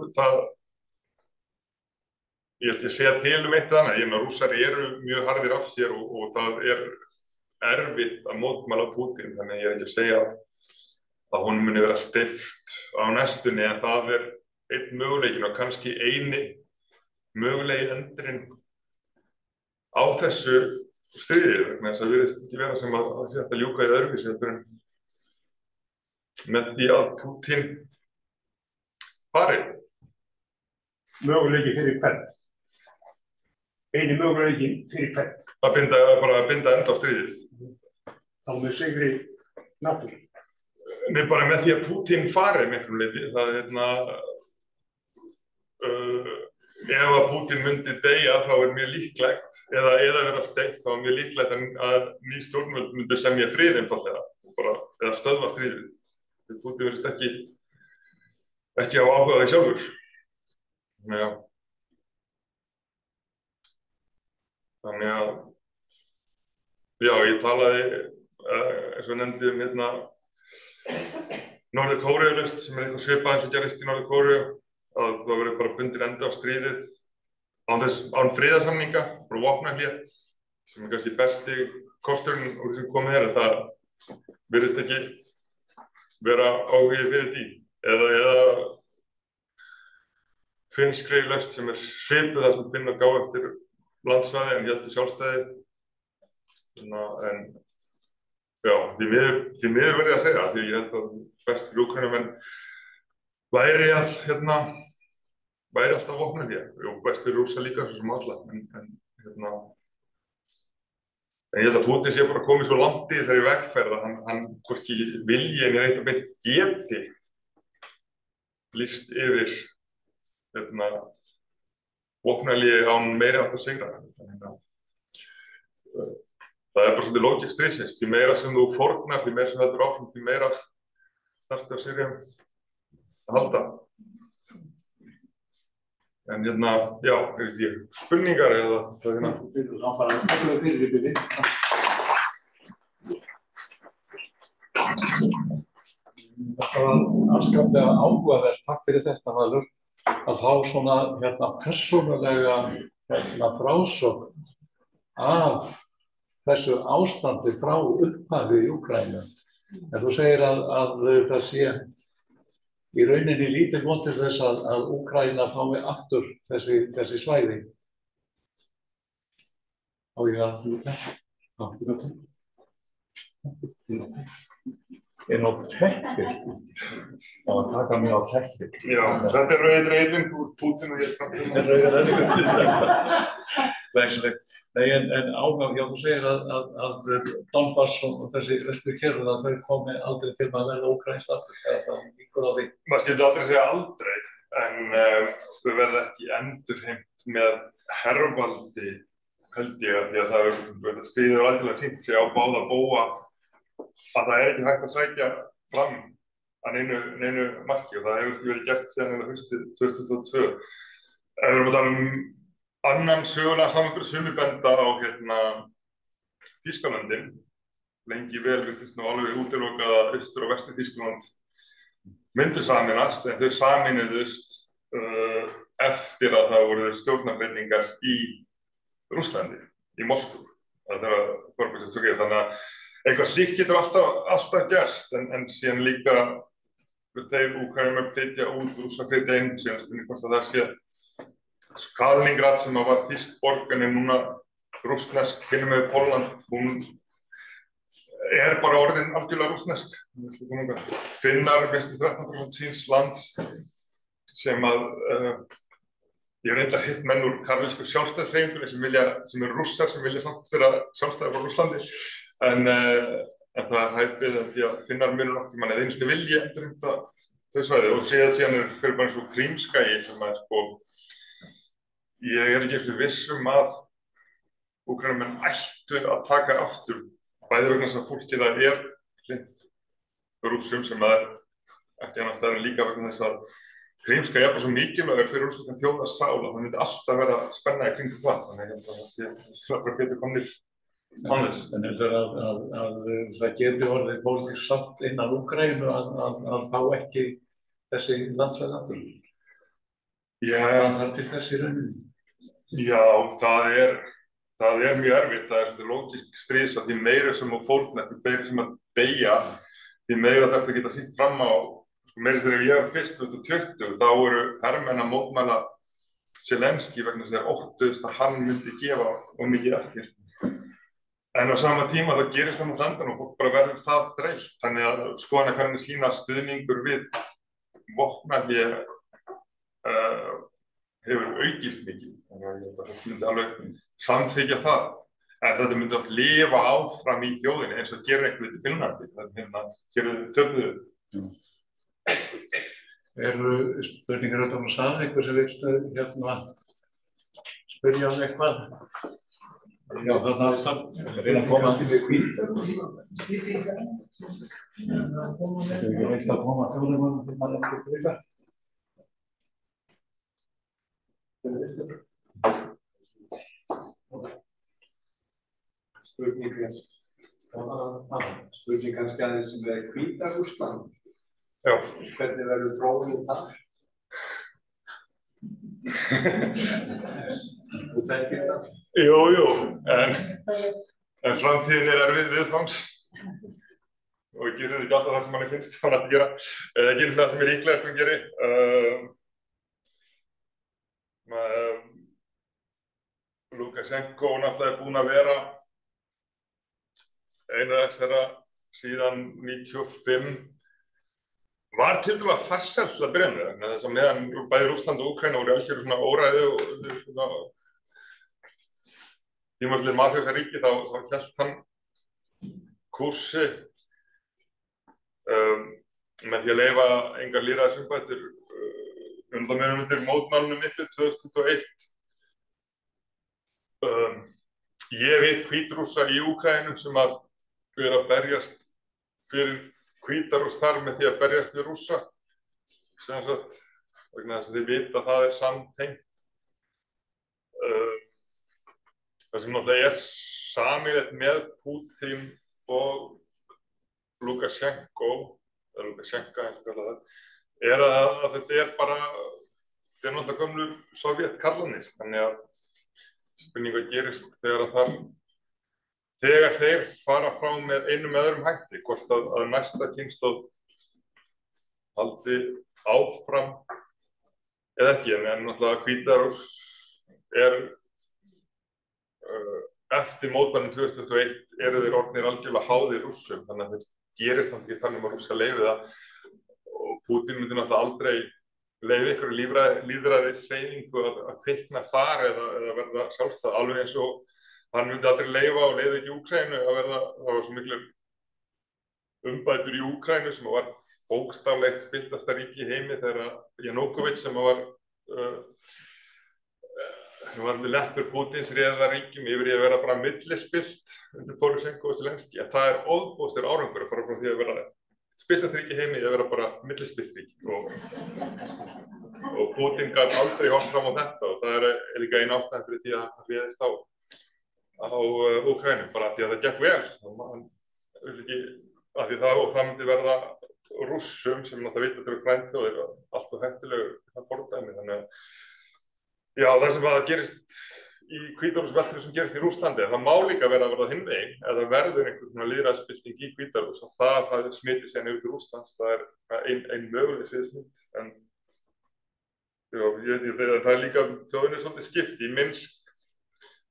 Speaker 2: ég ætla að segja til eitt annað. Rússar eru mjög harðir af sér og það erfitt að mótmæla Pútín, þannig ég ekki að segja að honum muni vera steypt á næstunni, en það einn möguleikinn og kannski eini mögulegi endurinn á þessu stríði, vegna þess að virðist ekki vera sem að sé hægt að ljúka í öðruvísi heldur en með því að Pútín fari.
Speaker 3: Möguleiki fyrir hvern? Eini möguleiki fyrir hvern?
Speaker 2: Að binda enda á stríðið.
Speaker 3: Þá með sigri NATO.
Speaker 2: Nei, bara með því að Pútín fari með einhverjum leyti. Það ef að Pútín myndi deyja þá mjög líklegt, eða vera steypt, þá mjög líklegt að ný stjórnvöld myndi semja frið einfaldlega, eða stöðva stríðið. Pútín virðist ekki á áhuga því sjálfur. Þannig að, já, ég talaði, eins og nefndi Norður-Kóreu-laust, sem eitthvað svipað eins og gerist í Norður-Kóreu, að það verður bara bundin enda á stríðið án friðarsamninga, bara vopnahlé, sem kannski besti kosturinn úr því sem komið en það virðist ekki vera áhugi fyrir því. Eða finnskri lausn sem svipuð þar sem Finnar gá eftir landsvæði en héldu sjálfstæði. En já, því miður verði að segja, því ég held að best fyrir Úkraínumenn væri alltaf vopnahlé, og best fyrir Rússa líka svo sem alla, en ég held að Pútín sé bara komið svo langt í þessari vegferð að hann hvorki vilji en eitt og beint geti lýst yfir vopnahlé án meiri háttar sigra. Það bara svolítið lógík stríðsins, því meira sem þú fórnar, því meira sem þetta áfram, því meira þarftu að Sýrjum að halda. En já, ekki spurningar eða það
Speaker 1: Það var afskaplega áhugavert, takk fyrir þetta Valur, að fá svona persónulega frásögn af þessu ástandi frá upphafi í Úkraínu. En þú segir að það sé í rauninni lítið von til þess að Úkraína fái aftur þessi svæði. Á ég að inn á teppið. Það var að taka mig á teppið.
Speaker 2: Já, þetta rauður reyðin úr Pútín og ég framtíma.
Speaker 1: Rauður reyðin. Vegslegt. Nei, en áhuga, já, þú segir að Donbass og þessi östri kérur þau komi aldrei til að verða úkraínskt aftur, eða það líkur á því?
Speaker 2: Maður skyldi aldrei segja aldrei, en þau verða ekki endurheimt með hervaldi, held ég, því að það stríður algjörlega sýnt sig á báða bóga að það ekki hægt að sækja fram að neinu marki og það hefur ekki verið gert síðan haustið 2022. Ef við erum að tala annan sögulega samanburð sumir benda á Þýskalandin. Lengi vel virtist nú alveg útilokað að Austur- og Vestur-Þýskaland myndu sameinast, en þau sameinuðust eftir að það voru stjórnarbreytingar í Rússlandi, í Moskvu. Þannig að eitthvað slíkt getur alltaf gerst, en síðan líka þeir Úkraínumenn flytja út, Rússar flytja inn, síðan spurning hvort að það sé Kaliningrad sem var þýsk borg en núna rússnesk, hinum með Pólland, hún bara orðin algjörlega rússnesk. Finnar minnstu 13% síns lands sem að ég reyndar hitt menn úr karlísku sjálfstæðishreyfingunni sem eru rússar sem vilja samt vera sjálfstæðir frá Rússlandi, en það hæpið að Finnar munu nokkuð mann eða einu sinni vilji endurheimta þau svæði og síðan fyrir bara eins og Krímskagi sem að ég ekki eftir viss að Úkraínumenn ættu að taka aftur, bæði vegna þess að fólkið það hlynnt Rússum sem það ekki annars það líka vegna þess að Krímskagi bara svo mikilvægur fyrir rússneska þjóðarsál að það myndi alltaf vera spenna í kringum það, þannig að það sé hlöfra betur komnir án þess.
Speaker 1: En heldur að það geti orðið pólitísk sátt innan Úkraínu að fá ekki þessi landsvæði aftur?
Speaker 2: Já,
Speaker 1: það til þessi rauninni.
Speaker 2: Já, það er mjög erfitt. Það er svona lógísk stríðs að því meira sem að fórna, því meira sem að deyja, því meira þarf að geta sýnt fram á, sko meira þegar ég var fyrst 2020, þá voru hermenn að mótmæla Zelenský vegna þess að óttuðust að hann myndi gefa of mikið eftir. En á sama tíma það gerist hann á landan og fólk bara verður það dreift. Þannig að skoðana hvernig sína stuðningur við vopnahlé hefur aukist mikið. Þannig að ég held að það myndi alveg samþykkja það. En þetta myndi oft lifa áfram í þjóðinni eins og gerir einhvern veginn í Finnlandi. Hér töfnuðu.
Speaker 1: Eru spurningar út á sal, einhver sem vilstu spyrja eitthvað? Já, þarna alltaf reyna að koma. Þetta er ekki reitt að koma þjóðum til að ekki breyta.
Speaker 4: Spurning kannski aðeins sem Hvíta-Rússland.
Speaker 2: Já.
Speaker 4: Hvernig verður þróunin þar? Þú þekkir það?
Speaker 2: Jú, en framtíðin er erfið viðfangs og gerir ekki alltaf það sem manni finnst hann að gera, eða gerir það sem er líklegast að gera. Lukashenko náttúrulega er búinn að vera einu þessara síðan 95 var til dæmis farsæll að byrja með vegna þess að meðan bæði Rússland og Úkraína voru algjör svona óræði og svona tímabilið mafíuríki þá hélt hann kúrsi með því að leyfa engar lýðræðisumbætur undir mótmælunum miklu 2021. Ég veit Hvítrússa í Úkraínu sem að vera að berjast fyrir Hvíta-Rúss þar með því að berjast við Rússa sem sagt vegna þess að þið vita að það er samtengt. Það sem náttúrulega er sameiginlegt með Pútín og Lukashenko eða Lukashenka eins og kallað það er að þetta er bara þetta er náttúrulega gömlu Sovjetkarlanir þannig að spurning hvað gerist þegar þeir fara frá með einum eða öðrum hætti, hvort að næsta kynslóð haldi áfram eða ekki, en náttúrulega Hvíta-Rúss er eftir mótmælin 2021 eru þeir orðnir algjörlega háðir Rússum, þannig að þeir gerist náttúrulega ekki þannig að Rússa leyfi það og Pútín myndi náttúrulega aldrei leyfi ykkur lýðræðishreyfingu að kvikna þar eða verða sjálfstæð, alveg eins og hann myndi aldrei leyfa og leyfði ekki Úkraínu að verða, það var svo miklu umbætur í Úkraínu sem var bókstaflegt spiltasta ríki í heimi þegar Janúkovitj sem var leppur Pútins réða ríkjum yfir í að vera bara millispilt undir Poroshenko og Zelenský. Það er ofboðslegur árangur að fara frá því að vera spiltasta ríki í heimi í að vera bara millispilt ríki og Pútín gat aldrei horft fram á þetta og það er líka ein ástæða fyrir því að hann réðist á Úkraínu, bara því að það gekk vel og það myndi verða Rússum sem náttúrulega vita þetta eru frændþjóðir og allt og hættulegur fordæmi, þannig að já, það sem að gerist í Hvíta-Rússveltinu sem gerist í Rússlandi, það má líka vera að verða hinn veginn eða verður einhvern lýðræðisbylting í Hvíta-Rúss og það smiti sig yfir til Rússlands, það er ein möguleg sviðsmynd, en já, það er líka þjóðinni svolítið skipt í Minsk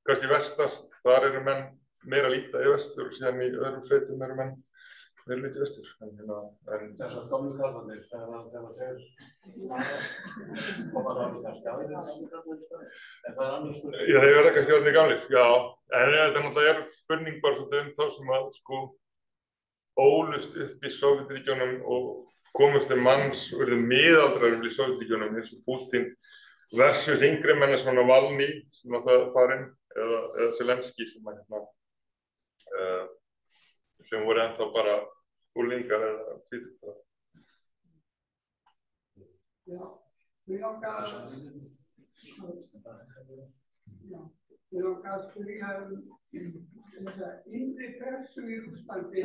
Speaker 2: kannski vestast, þar eru menn meira líta í vestur og síðan í öðrum sveitum eru menn meira líta í vestur.
Speaker 1: Þessar gamlu kallarnir, þegar þeir koma náttúrulega kannski aðeins, en það er annars spurning.
Speaker 2: Já, þeir verða kannski orðnir gamlir, já, en þetta náttúrulega er spurning bara svolítið þá sem að sko ólust upp í Sovétríkjunum og komust til manns og verður miðaldraður í Sovétríkjunum eins og Pútín versus yngri menn eins og Navalny sem náttúrulega farinn eða Zelenský sem voru ennþá bara unglingar eða hvítir.
Speaker 5: Já, mig langar að spyrja þessa innri pressu í Rússlandi.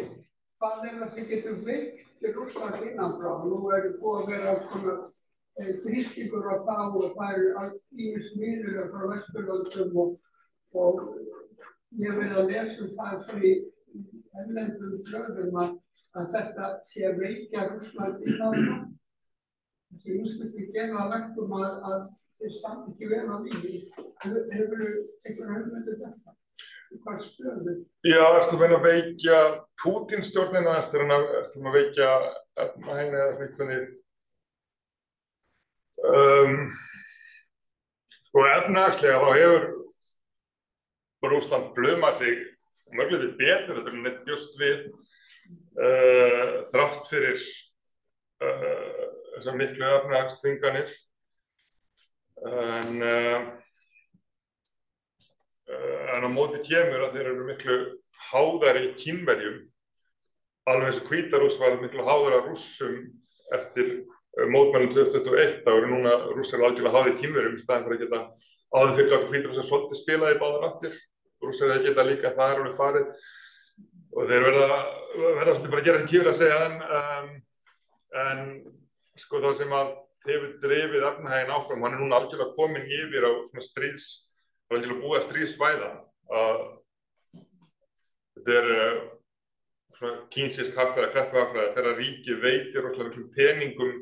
Speaker 5: Hvað er það sem getur veikt til Rússlands innan frá? Nú er búið að vera þrýstingur á þá og það eru ýmis miðlar frá Vesturlöndum og ég vil að lesa það fyrir erlendum blöðum að þetta sé að veikja Rússland í þarna. Þessi íslenski gefa verkum að þeir standa ekki vel á lífi. Hefur einhver hugmyndir þetta? Hvað stöðu?
Speaker 2: Já, ertu að meina að veikja Pútín-stjórnina, ertu að veikja efnahaginn eða hvernig? Sko efnahagslega þá hefur Rússland blumað sig mörgleiti betur en neitt bjóst við þrátt fyrir þessar miklu efnahagsþvinganir. En á móti kemur að þeir eru miklu háðari Kínverjum, alveg eins og Hvíta-Rúss var miklu háðara Rússum eftir mótmælum 2021. Þá eru núna Rússar algjörlega háðir Kínverjum í staðinn fyrir að geta áður fyrir gátu Hvíta-Rússar svolítið spilaði báðar áttir. Rússar hefði getað líka, það er alveg farið og þeir verða svolítið bara að gera sem Kínverjar að segja en sko það sem að hefur drifið efnahaginn áfram, hann er núna algjörlega kominn yfir á svona það er algjörlega búið að stríðsvæða. Þetta er svona kínsisk hagfræði, kreppuhagfræði, þegar ríkið veitir rosalega miklum peningum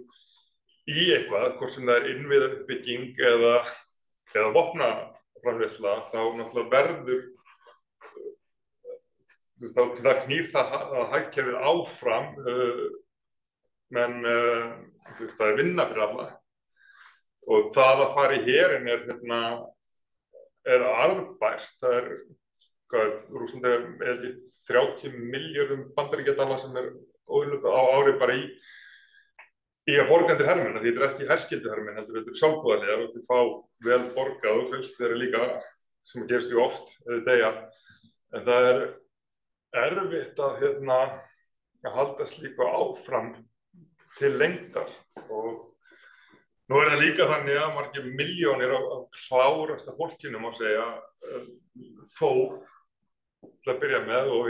Speaker 2: í eitthvað, hvort sem það er innviðauppbygging eða vopnaframleiðsla, þá náttúrulega verður, þá knýr það hagkerfið áfram, menn það er vinna fyrir alla. Og það að fara í herinn er arðbært. Það er, Rússland er með 30 milljörðum bandaríkjadala sem er óðurlega á ári bara í að borga undir hermenn. Því þetta er ekki herskylduhermenn, heldur þetta er sjálfboðaliðar og þeir fá vel borgað og fjölskyldur þeirra líka, sem gerist ju oft deyja. En það er erfitt að halda slíku áfram til lengdar og nú er það líka þannig að margir milljónir af klárasta fólkinu má segja fór til að byrja með og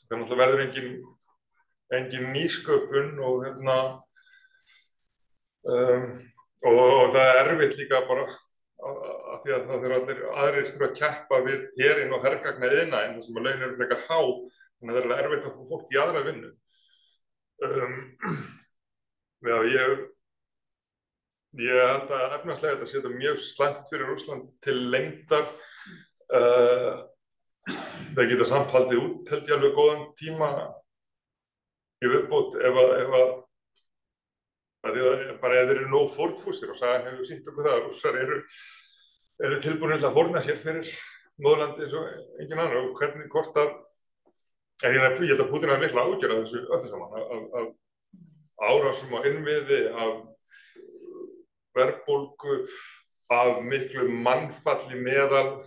Speaker 2: það verður engin nýsköpun og og það er erfitt líka bara af því að það eru allir aðrir sem að keppa við herinn og hergagna iðnaðinn þar sem að laun eru frekar há, þannig að það er erfitt að fá fólk í aðra vinnu. Ég held að efnahagslega þetta sé mjög slæmt fyrir Rússland til lengdar. Það geta samt haldið út held ég alveg góðan tíma í viðbót ef þeir eru nóg fórnfúsir og sagan hefur sýnt okkur það að Rússar eru tilbúnir til að fórna sér fyrir móðurlandi eins og engin annar og hvernig hvort að ég held að Pútín hafi mikla ágjör af þessu öllu saman af árásum á innviði, af verðbólgu, af miklu mannfalli meðal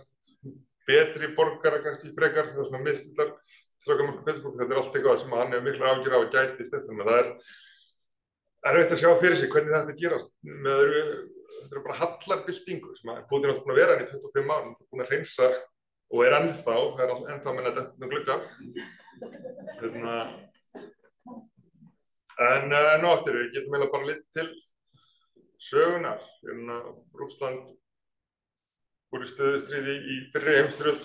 Speaker 2: betri borgara kannski frekar, það er svona mistillar strákamörku Petersburg, þetta er allt eitthvað sem hann hefur miklu ágjör af að gæti í stefnum, en það er erfitt að sjá fyrir sig hvernig þetta gerast. Þetta er bara hallarbyltingu sem Pútín er alltaf búin að vera hann í 25 árum, það er búin að hreinsa og er ennþá, það er ennþá minna þetta glugga. En nú aftur, við getum eiginlega bara litið til sögunar. Rússland voru í stöðustríði í fyrri heimsstyrjöld.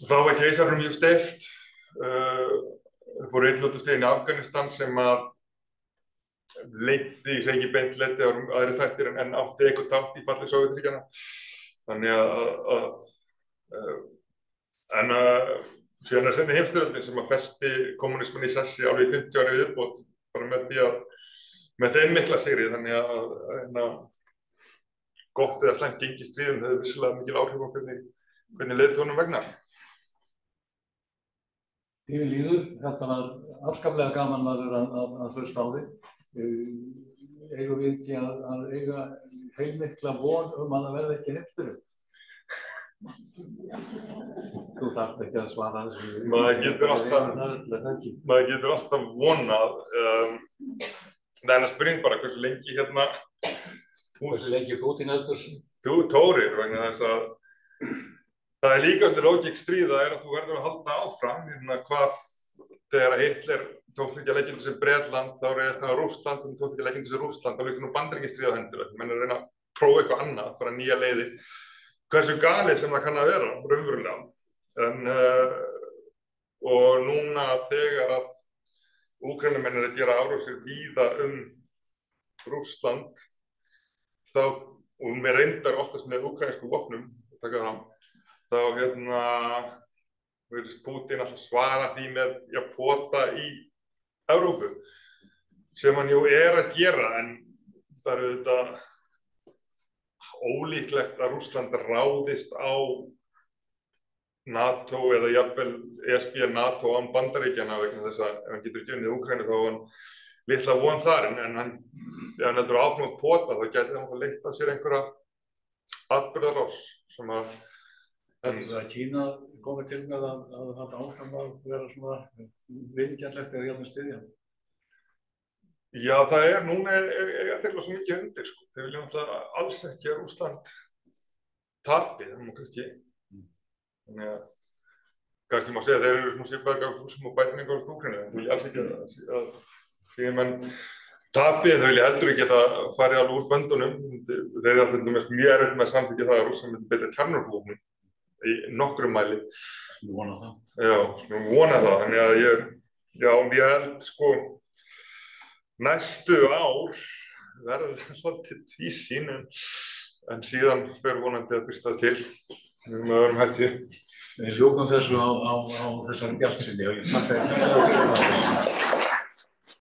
Speaker 2: Þá var keisarinn mjög steypt. Það fóru illótustríðin í Afganistan sem að leiddi, ég segi ekki beint leiddi á aðri þættir en átti eitthvað þátt í falli Sovétríkjanna. Þannig síðan seinni heimsstyrjöldin sem að festi kommunismann í sessi alveg í 50 ári viðbót bara með þeim mikla sigri, þannig að gott eða slæmt gengi í stríðum hefur vissulega mikil áhrif á hvernig leiðtogum vegnar.
Speaker 1: Yfir líður, þetta var afskaplega gaman að hlusta á þig. Eigum við ekki að eiga heilmikla von að það verði ekki heimsstyrjöld? Þú þarft ekki að svara þessu.
Speaker 2: Maður getur alltaf vonað. Það er að spyrja bara hversu lengi
Speaker 1: Hversu lengi Pútín heldur?
Speaker 2: Tórir, vegna þess að það er líkast lógík stríða að þú verður að halda áfram. Hvað þegar Hitler tókst ekki að leggja undir sig Bretland, þá réðist hann á Rússland, og tókst ekki að leggja undir sig Rússland, þá lyfti nú Bandaríkjastríð á hendur. Menn að reyna að prófa eitthvað annað, fara nýja leiðir. Hversu galið sem það kann að vera, raunverulega. Og núna þegar að Úkraínumenn eru að gera árásir víða Rússland, þá, og með reyndar oftast með úkraínsku vopnum, taka fram, þá virðist Pútín alltaf svara því með að pota í Evrópu, sem hann jú að gera, en það eru auðvitað ólíklegt að Rússland ráðist á NATO eða jafnvel ESB NATO án Bandaríkjanna vegna þess að ef hann getur ekki unnið Úkraínu þá hann litla von þar, en hann, ef hann heldur áfram að pota þá gæti hann leitt af sér einhverja atburðarás sem að
Speaker 1: Heldur það að Kína komið til með að halda áfram að vera svona vingjarnlegt eða jafnvel styðja?
Speaker 2: Já, það núna þeir svo mikið undir, sko. Þeir vilja náttúrulega alls ekki að Rússland tapi, það má kannski. Þannig að kannski má segja þeir eru svona svipaðir sem og bætin einhverjum Úkraínu, þeir vilja alls ekki að síðan menn tapi, en þau vilja heldur ekki að fara alveg úr böndunum. Þeir eru alltaf mjög erfitt með að samþykkja það að Rússland myndi beita kjarnorkuvopnum í nokkrum mæli.
Speaker 1: Við vona það.
Speaker 2: Já, við vona það. Þannig að ég held sko næstu ár verður svolítið tvísýn en síðan fer vonandi að birta til með öðrum hætti.
Speaker 1: Við ljúkum þessu á þessari bjartsýni og ég þakka þér kærlega fyrir það.